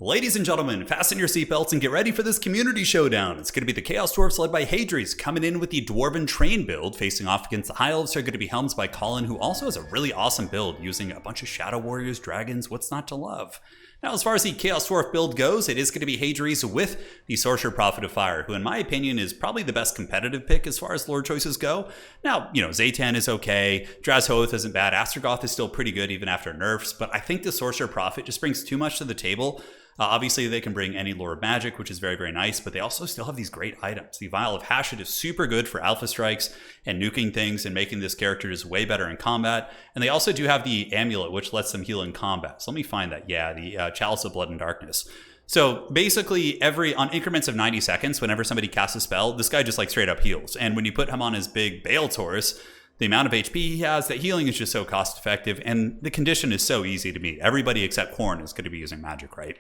Ladies and gentlemen, fasten your seatbelts and get ready for this community showdown. It's going to be the Chaos Dwarfs led by Hadries coming in with the Dwarven Train build, facing off against the High Elves who are going to be helmed by Colin, who also has a really awesome build using a bunch of Shadow Warriors, Dragons, what's not to love. Now, as far as the Chaos Dwarf build goes, it is going to be Hadries with the Sorcerer Prophet of Fire, who in my opinion is probably the best competitive pick as far as lore choices go. Now, Zaytan is okay, Drazhoath isn't bad, Astragoth is still pretty good even after nerfs, but I think the Sorcerer Prophet just brings too much to the table. Obviously, they can bring any lore of magic, which is very, very nice, but they also still have these great items. The Vial of Hashut is super good for alpha strikes and nuking things and making this character just way better in combat. And they also do have the Amulet, which lets them heal in combat. So let me find that. Yeah, the Chalice of Blood and Darkness. So basically, on increments of 90 seconds, whenever somebody casts a spell, this guy just like straight up heals. And when you put him on his big Bale Taurus, the amount of HP he has, that healing is just so cost effective, and the condition is so easy to meet. Everybody except Khorne is going to be using magic, right?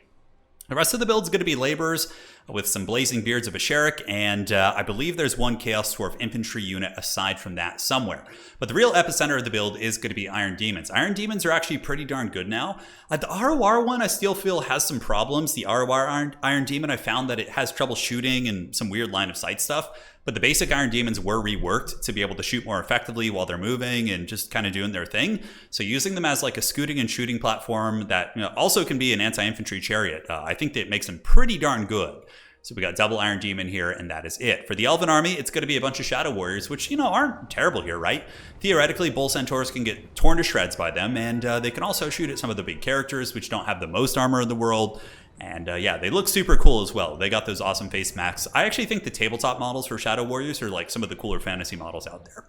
The rest of the build is going to be Laborers with some Blazing Beards of Asherik, and I believe there's one Chaos Dwarf infantry unit aside from that somewhere. But the real epicenter of the build is going to be Iron Demons. Iron Demons are actually pretty darn good now. The ROR one I still feel has some problems. The ROR Iron Demon, I found that it has trouble shooting and some weird line of sight stuff. But the basic Iron Demons were reworked to be able to shoot more effectively while they're moving and just kind of doing their thing. So using them as like a scooting and shooting platform that also can be an anti-infantry chariot, I think that makes them pretty darn good. So we got double Iron Demon here, and that is it. For the Elven army, it's going to be a bunch of Shadow Warriors, which, aren't terrible here, right? Theoretically, Bull Centaurs can get torn to shreds by them, and they can also shoot at some of the big characters, which don't have the most armor in the world. And yeah, they look super cool as well. They got those awesome face masks. I actually think the tabletop models for Shadow Warriors are like some of the cooler fantasy models out there.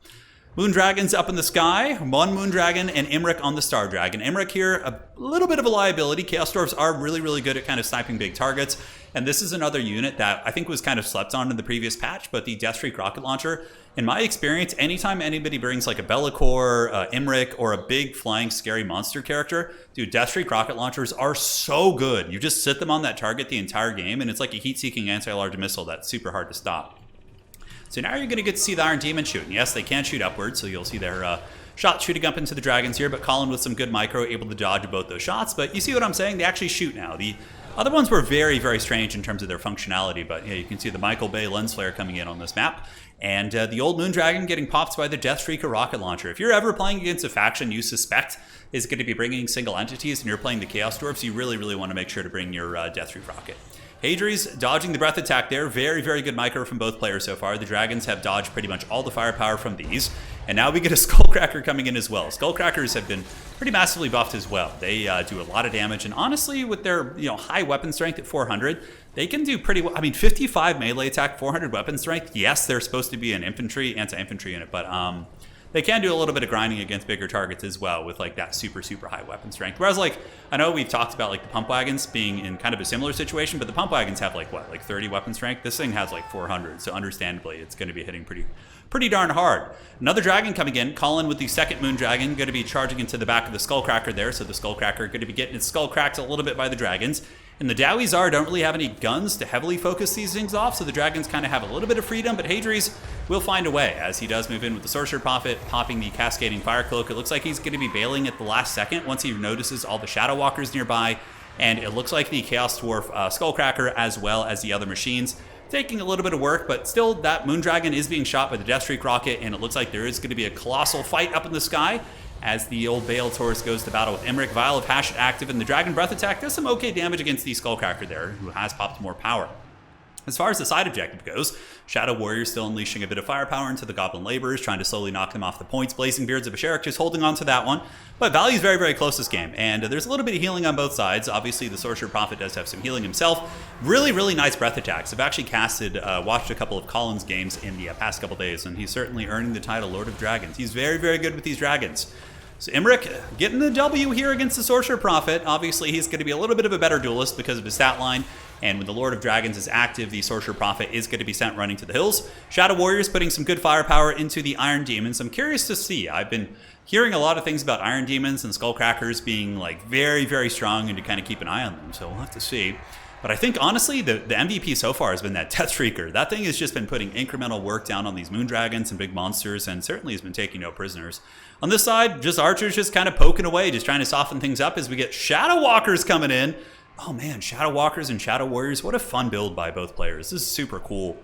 Moon Dragons up in the sky, one Moon Dragon and Imrik on the Star Dragon. Imrik here, a little bit of a liability. Chaos Dwarfs are really, really good at kind of sniping big targets. And this is another unit that I think was kind of slept on in the previous patch, but the Deathstreak Rocket Launcher, in my experience, anytime anybody brings like a Be'lakor, Imrik, or a big flying scary monster character, dude, Deathstreak Rocket Launchers are so good. You just sit them on that target the entire game, and it's like a heat-seeking anti-large missile that's super hard to stop. So now you're going to get to see the Iron Demon shoot. And yes, they can shoot upwards, so you'll see their shot shooting up into the dragons here, but Colin with some good micro able to dodge both those shots. But you see what I'm saying? They actually shoot now. The other ones were very, very strange in terms of their functionality, but yeah, you can see the Michael Bay lens flare coming in on this map. And the old Moon Dragon getting popped by the Deathstreak Rocket Launcher. If you're ever playing against a faction you suspect is going to be bringing single entities and you're playing the Chaos Dwarfs, you really, really want to make sure to bring your Deathstreak Rocket. Hadries dodging the breath attack there. Very, very good micro from both players so far. The Dragons have dodged pretty much all the firepower from these. And now we get a Skullcracker coming in as well. Skullcrackers have been pretty massively buffed as well. They do a lot of damage. And honestly, with their high weapon strength at 400, they can do pretty well. I mean, 55 melee attack, 400 weapon strength. Yes, they're supposed to be an anti-infantry unit, but they can do a little bit of grinding against bigger targets as well with like that super, super high weapon strength. Whereas like, I know we've talked about like the pump wagons being in kind of a similar situation, but the pump wagons have like 30 weapon strength. This thing has like 400. So understandably, it's going to be hitting pretty darn hard. Another dragon coming in, Colin with the second Moon Dragon, going to be charging into the back of the Skullcracker there. So the Skullcracker going to be getting its skull cracked a little bit by the dragons. And the Dowizar don't really have any guns to heavily focus these things off, so the dragons kind of have a little bit of freedom, but Hadries will find a way as he does move in with the Sorcerer Prophet, popping the Cascading Fire Cloak. It looks like he's going to be bailing at the last second once he notices all the Shadow Walkers nearby, and it looks like the Chaos Dwarf Skullcracker as well as the other machines taking a little bit of work, but still that Moon Dragon is being shot by the Deathstreak Rocket, and it looks like there is going to be a colossal fight up in the sky as the old Bale Taurus goes to battle with Imrik. Vial of Hashut active, and the Dragon Breath attack does some okay damage against the Skullcracker there, who has popped more power. As far as the side objective goes, Shadow Warriors still unleashing a bit of firepower into the Goblin Laborers, trying to slowly knock them off the points. Blazing Beards of Asherik just holding on to that one. But value's very, very close this game, and there's a little bit of healing on both sides. Obviously, the Sorcerer Prophet does have some healing himself. Really, really nice breath attacks. I've actually watched a couple of Colin's games in the past couple days, and he's certainly earning the title Lord of Dragons. He's very, very good with these dragons. So Imrik getting the W here against the Sorcerer Prophet. Obviously, he's going to be a little bit of a better duelist because of his stat line. And when the Lord of Dragons is active, the Sorcerer Prophet is going to be sent running to the hills. Shadow Warriors putting some good firepower into the Iron Demons. I'm curious to see. I've been hearing a lot of things about Iron Demons and Skullcrackers being like very, very strong and to kind of keep an eye on them. So we'll have to see. But I think, honestly, the MVP so far has been that Deathstreaker. That thing has just been putting incremental work down on these Moon Dragons and big monsters, and certainly has been taking no prisoners. On this side, just archers just kind of poking away, just trying to soften things up as we get Shadow Walkers coming in. Oh man, Shadow Walkers and Shadow Warriors, what a fun build by both players. This is super cool.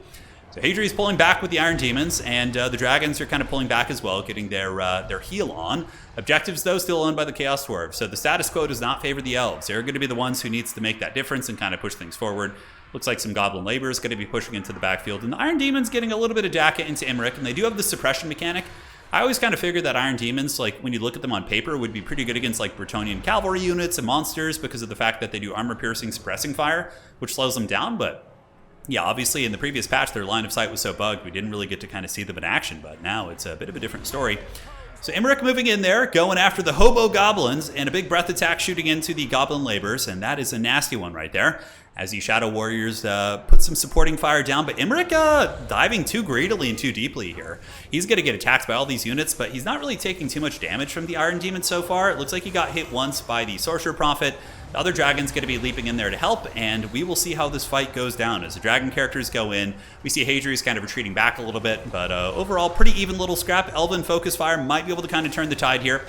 So Hadri's pulling back with the Iron Demons, and the Dragons are kind of pulling back as well, getting their heal on. Objectives, though, still owned by the Chaos Dwarves. So the status quo does not favor the Elves. They're going to be the ones who needs to make that difference and kind of push things forward. Looks like some Goblin Labor is going to be pushing into the backfield. And the Iron Demons getting a little bit of Daka into Imrik, and they do have the suppression mechanic. I always kind of figured that Iron Demons, like when you look at them on paper, would be pretty good against like Bretonnian cavalry units and monsters because of the fact that they do armor-piercing suppressing fire, which slows them down, but yeah, obviously in the previous patch, their line of sight was so bugged, we didn't really get to kind of see them in action, but now it's a bit of a different story. So Imrik moving in there, going after the Hobo Goblins, and a big breath attack shooting into the Goblin Labors, and that is a nasty one right there, as the Shadow Warriors put some supporting fire down, but Imrik diving too greedily and too deeply here. He's going to get attacked by all these units, but he's not really taking too much damage from the Iron Demon so far. It looks like he got hit once by the Sorcerer Prophet. The other dragon's going to be leaping in there to help, and we will see how this fight goes down. As the dragon characters go in, we see Hadri's kind of retreating back a little bit, but overall, pretty even little scrap. Elven Focus Fire might be able to kind of turn the tide here.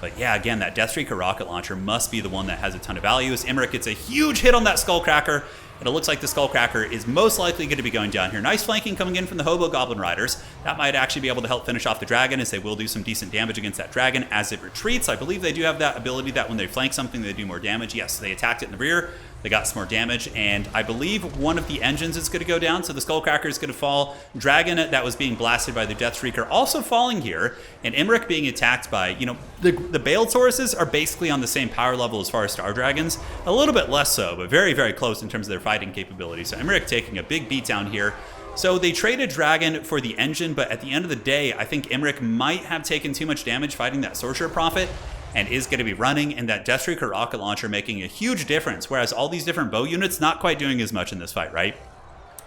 But yeah, again, that Deathstreaker rocket launcher must be the one that has a ton of value, as Imrik gets a huge hit on that Skullcracker, and it looks like the Skullcracker is most likely going to be going down here. Nice flanking coming in from the Hobo Goblin Riders. That might actually be able to help finish off the dragon, as they will do some decent damage against that dragon as it retreats. I believe they do have that ability that when they flank something, they do more damage. Yes, they attacked it in the rear. They got some more damage, and I believe one of the engines is going to go down, so the Skullcracker is going to fall. Dragon that was being blasted by the Deathstreaker also falling here, and Imrik being attacked by, you know, the Bale Tauruses are basically on the same power level as far as Star Dragons. A little bit less so, but very, very close in terms of their fighting capability. So Imrik taking a big beat down here. So they traded Dragon for the engine, but at the end of the day, I think Imrik might have taken too much damage fighting that Sorcerer Prophet, and is going to be running, and that Deathstreaker rocket launcher making a huge difference, whereas all these different bow units not quite doing as much in this fight, right?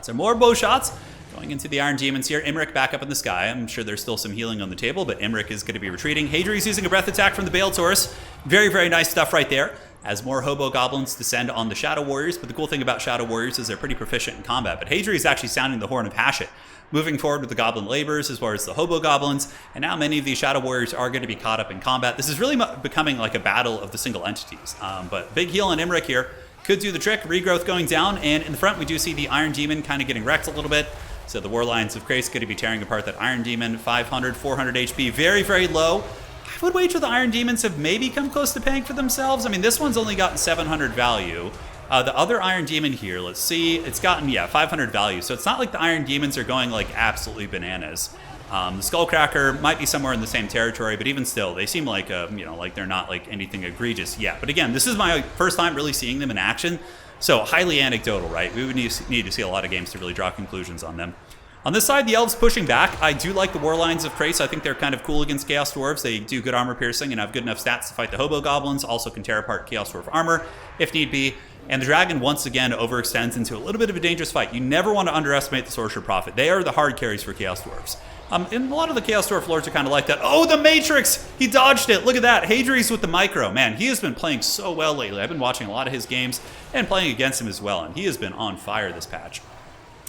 So more bow shots going into the Iron Demons here. Imrik back up in the sky. I'm sure there's still some healing on the table, but Imrik is going to be retreating. Hadri's using a breath attack from the Bale Taurus. Very, very nice stuff right there, as more Hobo Goblins descend on the Shadow Warriors. But the cool thing about Shadow Warriors is they're pretty proficient in combat, but Hadri is actually sounding the horn of Hashut, moving forward with the Goblin Labors as well as the Hobo Goblins, and now many of these Shadow Warriors are going to be caught up in combat. This is really becoming like a battle of the single entities, but big heal on Imrik here could do the trick. Regrowth going down, and in the front we do see the Iron Demon kind of getting wrecked a little bit. So the War Lions of Krace going to be tearing apart that Iron Demon. 500, 400 HP, very, very low. I would wager the Iron Demons have maybe come close to paying for themselves. I mean, this one's only gotten 700 value. The other Iron Demon here, let's see, it's gotten, 500 value. So it's not like the Iron Demons are going like absolutely bananas. The Skullcracker might be somewhere in the same territory, but even still, they seem like, like they're not like anything egregious yet. But again, this is my first time really seeing them in action. So highly anecdotal, right? We would need to see a lot of games to really draw conclusions on them. On this side, the Elves pushing back. I do like the War Lions of Krace. I think they're kind of cool against Chaos Dwarves. They do good armor piercing and have good enough stats to fight the Hobo Goblins. Also can tear apart Chaos Dwarf armor if need be. And the Dragon once again overextends into a little bit of a dangerous fight. You never want to underestimate the Sorcerer Prophet. They are the hard carries for Chaos Dwarves. And a lot of the Chaos Dwarf lords are kind of like that. Oh, the Matrix! He dodged it! Look at that! Hadri's with the micro. Man, he has been playing so well lately. I've been watching a lot of his games and playing against him as well, and he has been on fire this patch.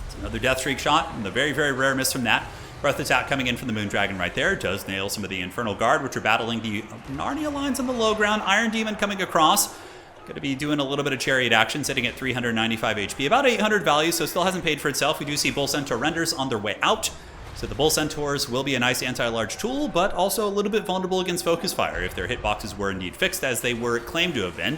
So another Death Streak shot, and the very, very rare miss from that. Breath attack coming in from the Moon Dragon right there. Does nail some of the Infernal Guard, which are battling the Narnia lines on the low ground. Iron Demon coming across. Going to be doing a little bit of Chariot action, sitting at 395 HP. About 800 value, so still hasn't paid for itself. We do see Bull Centaur renders on their way out. So the Bull Centaurs will be a nice anti-large tool, but also a little bit vulnerable against Focus Fire if their hitboxes were indeed fixed, as they were claimed to have been.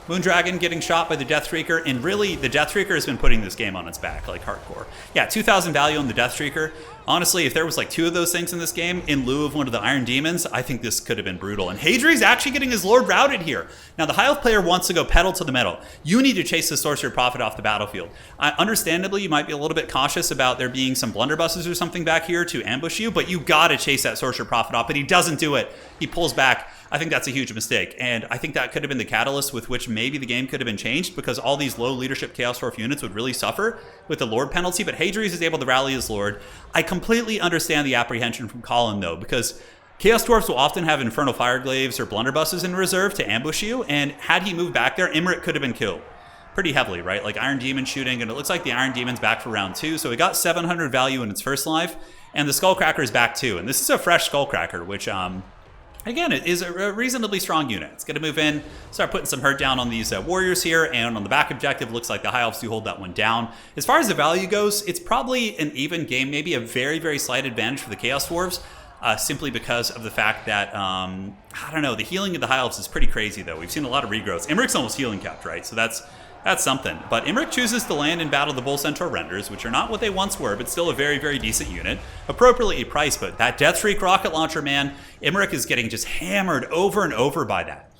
Moondragon getting shot by the Deathstreaker, and really, the Deathstreaker has been putting this game on its back, like hardcore. Yeah, 2,000 value on the Deathstreaker. Honestly, if there was like 2 of those things in this game in lieu of one of the Iron Demons, I think this could have been brutal. And Hadri's actually getting his Lord routed here. Now, the High Elf player wants to go pedal to the metal. You need to chase the Sorcerer Prophet off the battlefield. Understandably, you might be a little bit cautious about there being some blunderbusses or something back here to ambush you, but you gotta chase that Sorcerer Prophet off, but he doesn't do it. He pulls back. I think that's a huge mistake, and I think that could have been the catalyst with which maybe the game could have been changed, because all these low leadership Chaos Dwarf units would really suffer with the Lord penalty, but Hadri's is able to rally his Lord. I completely understand the apprehension from Colin, though, because Chaos Dwarfs will often have Infernal Fireglaves or blunderbusses in reserve to ambush you, and had he moved back there, Imrik could have been killed pretty heavily, right? Like Iron Demon shooting, and it looks like the Iron Demon's back for round 2, so it got 700 value in its first life, and the Skullcracker is back too, and this is a fresh Skullcracker, which Again, it is a reasonably strong unit. It's going to move in, start putting some hurt down on these warriors here, and on the back objective, looks like the High Elves do hold that one down. As far as the value goes, it's probably an even game, maybe a very, very slight advantage for the Chaos Dwarves, simply because of the fact that, I don't know, the healing of the High Elves is pretty crazy, though. We've seen a lot of regrowths. Imric's almost healing capped, right? So that's something. But Imric chooses to land and battle the Bull Centaur Renders, which are not what they once were, but still a very, very decent unit. Appropriately priced, but that Deathstreak rocket launcher, man, Imric is getting just hammered over and over by that.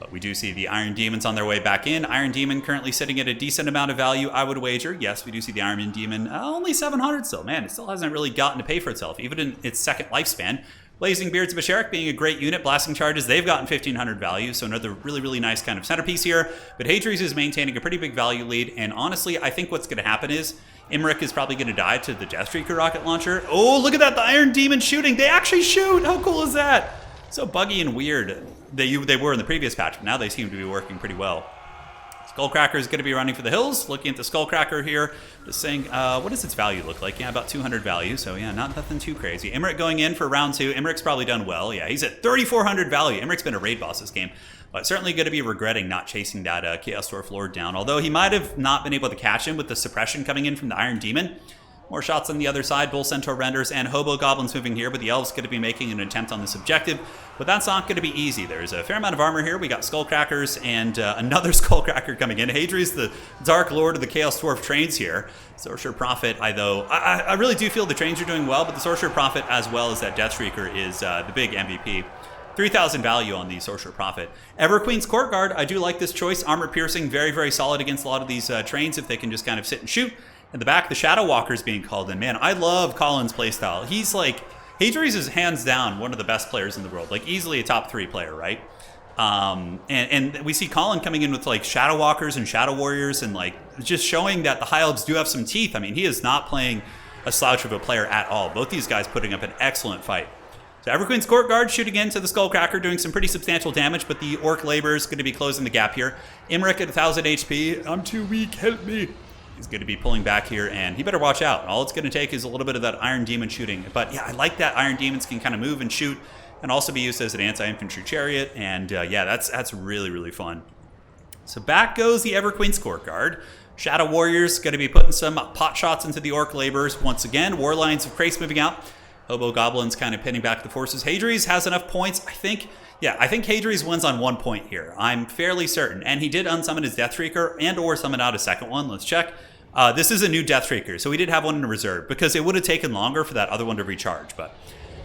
But we do see the Iron Demons on their way back in. Iron Demon currently sitting at a decent amount of value, I would wager. Yes, we do see the Iron Demon, only 700 still. Man, it still hasn't really gotten to pay for itself, even in its second lifespan. Blazing Beards of Basharak being a great unit. Blasting Charges, they've gotten 1,500 value, so another really, really nice kind of centerpiece here. But Hadri's is maintaining a pretty big value lead, and honestly, I think what's going to happen is Imric is probably going to die to the Deathstreaker rocket launcher. Oh, look at that, the Iron Demon shooting. They actually shoot. How cool is that? So buggy and weird they were in the previous patch, but now they seem to be working pretty well. Skullcracker is going to be running for the hills. Looking at the Skullcracker here, just saying, what does its value look like? Yeah, about 200 value, so yeah, nothing too crazy. Imric going in for round 2. Imric's probably done well. Yeah, he's at 3,400 value. Imric's been a raid boss this game, but certainly going to be regretting not chasing that Chaos Dwarf Lord down, although he might have not been able to catch him with the suppression coming in from the Iron Demon. More shots on the other side. Bull Centaur Renders and Hobo Goblins moving here, but the Elves going to be making an attempt on this objective. But that's not going to be easy. There's a fair amount of armor here. We got Skullcrackers and another Skullcracker coming in. Hadri's the Dark Lord of the Chaos Dwarf trains here. Sorcerer Prophet, I really do feel the trains are doing well, but the Sorcerer Prophet as well as that Deathstreaker is the big MVP. 3,000 value on the Sorcerer Prophet. Everqueen's Courtguard, I do like this choice. Armor piercing, very, very solid against a lot of these trains if they can just kind of sit and shoot. In the back, the Shadow Walker's being called in. Man, I love Colin's playstyle. He's like, Hadri's is hands down one of the best players in the world. Like, easily a top 3 player, right? And we see Colin coming in with, like, Shadow Walkers and Shadow Warriors and, like, just showing that the High Elves do have some teeth. I mean, he is not playing a slouch of a player at all. Both these guys putting up an excellent fight. So Everqueen's Courtguard shooting into the Skullcracker, doing some pretty substantial damage, but the Orc Labor is going to be closing the gap here. Imric at 1,000 HP. I'm too weak, help me. He's going to be pulling back here, and he better watch out. All it's going to take is a little bit of that Iron Demon shooting. But yeah, I like that Iron Demons can kind of move and shoot and also be used as an anti-infantry chariot. And yeah, that's really, really fun. So back goes the Everqueen's Courtguard. Shadow Warriors going to be putting some pot shots into the Orc Laborers. Once again, Warlines of Krace moving out. Hobo Goblins kind of pinning back the forces. Hadri's has enough points. I think Hadri's wins on 1 point here. I'm fairly certain. And he did unsummon his Deathstreaker and or summon out a second one. Let's check. This is a new Deathstreaker, so we did have one in reserve because it would have taken longer for that other one to recharge. But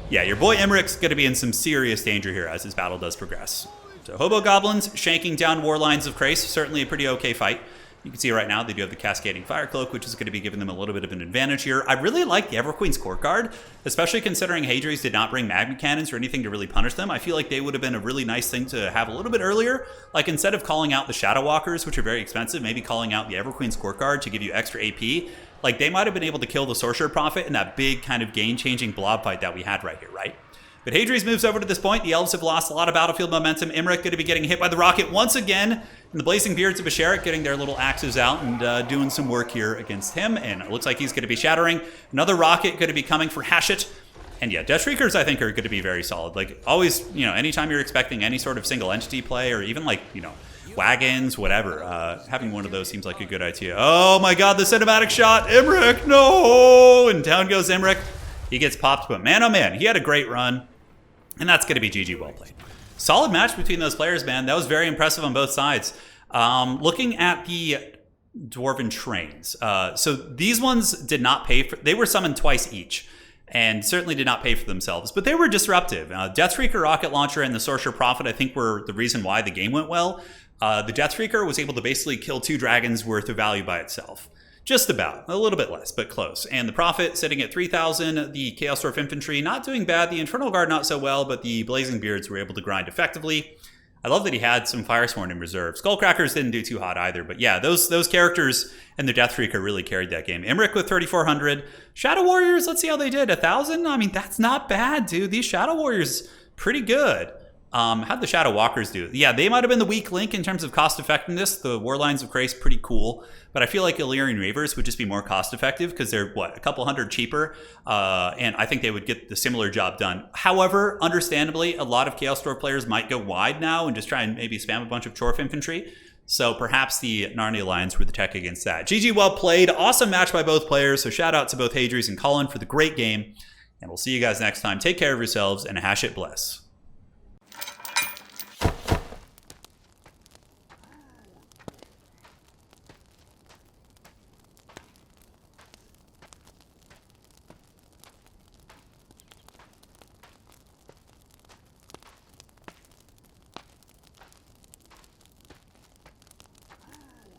yeah, your boy Imric's going to be in some serious danger here as his battle does progress. So Hobo Goblins shanking down Warlines of Krace. Certainly a pretty okay fight. You can see right now they do have the Cascading Fire Cloak, which is going to be giving them a little bit of an advantage here. I really like the Everqueen's Courtguard, especially considering Hadri's did not bring Magma Cannons or anything to really punish them. I feel like they would have been a really nice thing to have a little bit earlier. Like instead of calling out the Shadow Walkers, which are very expensive, maybe calling out the Everqueen's Courtguard to give you extra AP. Like they might have been able to kill the Sorcerer Prophet in that big kind of game-changing blob fight that we had right here, right? But Hadri's moves over to this point. The Elves have lost a lot of battlefield momentum. Imric going to be getting hit by the rocket once again. And the Blazing Beards of Basharak getting their little axes out and doing some work here against him. And it looks like he's going to be shattering. Another rocket going to be coming for Hashit. And yeah, Deathstreakers I think are going to be very solid. Like always, you know, anytime you're expecting any sort of single entity play or even like, you know, wagons, whatever, having one of those seems like a good idea. Oh my god, the cinematic shot! Imric, no! And down goes Imric. He gets popped, but man, oh man, he had a great run. And that's going to be GG well played. Solid match between those players, man. That was very impressive on both sides. Looking at the Dwarven trains. So these ones did not pay for... They were summoned twice each. And certainly did not pay for themselves. But they were disruptive. Deathstreaker Rocket Launcher and the Sorcerer Prophet, I think, were the reason why the game went well. The Deathstreaker was able to basically kill 2 dragons worth of value by itself. Just about. A little bit less, but close. And the Prophet sitting at 3,000. The Chaos Dwarf Infantry not doing bad. The Infernal Guard not so well, but the Blazing Beards were able to grind effectively. I love that he had some Firesworn in reserve. Skullcrackers didn't do too hot either, but yeah, those characters and the Deathstreaker really carried that game. Imric with 3,400. Shadow Warriors, let's see how they did. 1,000? I mean, that's not bad, dude. These Shadow Warriors, pretty good. How'd the Shadow Walkers do? Yeah, they might have been the weak link in terms of cost effectiveness. The Warlines of Grace, pretty cool. But I feel like Illyrian Reavers would just be more cost effective because they're, what, a couple hundred cheaper. And I think they would get the similar job done. However, understandably, a lot of Chaos Dwarf players might go wide now and just try and maybe spam a bunch of Chorf infantry. So perhaps the Narnia Lions were the tech against that. GG, well played. Awesome match by both players. So shout out to both Hadries and Colin for the great game. And we'll see you guys next time. Take care of yourselves and hash it bless.